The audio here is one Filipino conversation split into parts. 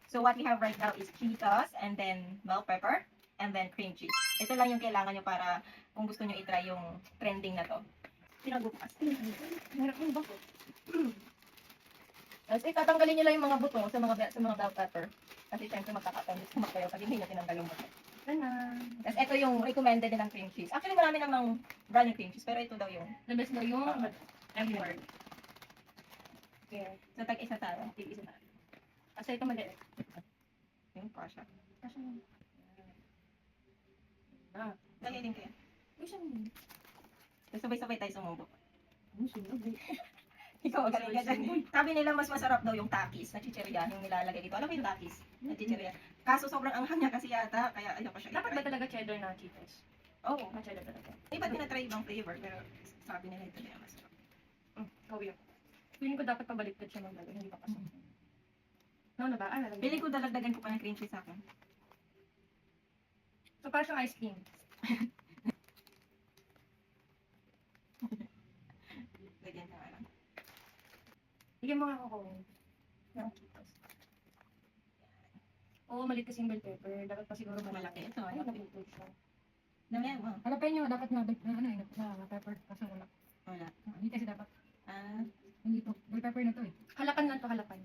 So what we have right now is chili sauce and then bell pepper and then cream cheese. Ito lang yung kailangan nyo para kung gusto nyo i-try yung trending na to. Pinagupas. Meron yung buto. Tapos tatanggalin nyo lang yung mga buto sa mga bell pepper. Kasi syempre magkakatamis kumak kayo pag hindi nyo tinanggal yung buto. Tapos ito yung recommended nilang cream cheese. Actually marami namang brand ng cream cheese pero ito daw yung The best daw yung everywhere. yeah. So tag-isa tayo. Tig-isa na. Kasi ito maliit. Yung kasha. Kasi Dali din kaya. isa mo. So sabay-sabay tayo sumubo. Sunog. Ikaw magaling ka dyan. Sabi nila mas masarap daw yung takis na chichirya yung nilalagay dito. Alam mo yung takis na chichirya. Kaso sobrang anghang niya kasi yata kaya ayoko siya Dapat ba i-try. talaga cheddar na cheetos? Oo. Ah, cheddar talaga. Iba tinatry ibang flavor pero sabi nila ito na yung masarap. Ikaw yun. Feeling ko dapat pabaliktad siya ng dalo, hindi pa pasok. No, na ba? Ah, nalagyan. Pili ko dalagdagan ko pa ng cream cheese sa akin. So, parang siyang ice cream. Lagyan na lang. Bigyan mo nga ako ng cheetos. Oo, maliit kasing bell pepper. Dapat pa siguro Malaki ito. Ay, Malaki. napinto siya. Dami yan. Oh. Jalapeno, dapat na pepper kasi wala. Wala. Hindi kasi dapat. Ah. Hindi to. Bell pepper na to eh. Halapan lang to, halapan.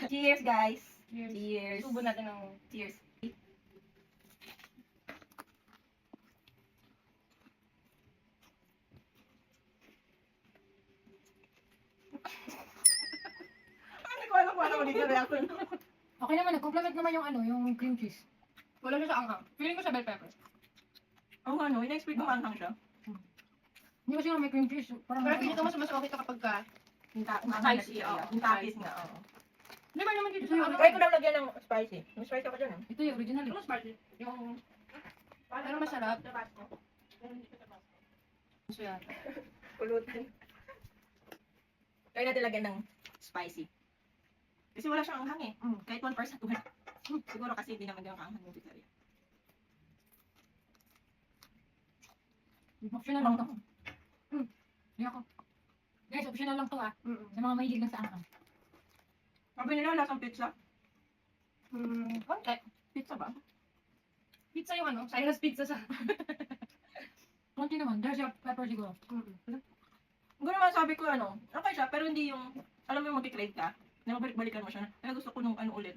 Cheers guys. Cheers. Cheers. Subo natin ng Cheers. Hindi ko alam kung ano magiging reaction. Okay naman, nag-complement naman yung yung cream cheese. Wala siya sa anghang. Feeling ko sa bell pepper. Oo nga no, in-expect ko manghang siya. Hindi kasi nga may cream cheese. Parang Pero feeling ko mas okay ito kapag ka. Yung Spicy, spicy. oo. Yung tapis nga, oo. Di ba naman dito sa ano? Try ko lang lagyan ng spicy. May spicy ako dyan eh. ito yung original eh. Mas spicy. Yung... Pero masarap. So yan. Pulutan. Try natin lagyan ng spicy. Kasi wala siyang anghang eh. Kahit 1% wala. Siguro kasi hindi naman ganun kaanghang yung pizzeria. Optional lang to. Hindi ako. Guys, optional lang to ah. Sa mga mahilig lang sa anghang. Sabi nila lasang pizza. Konti. Pizza ba? Pizza yung ano, Cyrus pizza sa... Konti naman. Dahil siya pepper siguro. Hindi naman sabi ko ano, okay siya, pero hindi yung, alam mo yung mag-crave ka, na mabalik-balikan mo siya, na gusto ko nung ano ulit,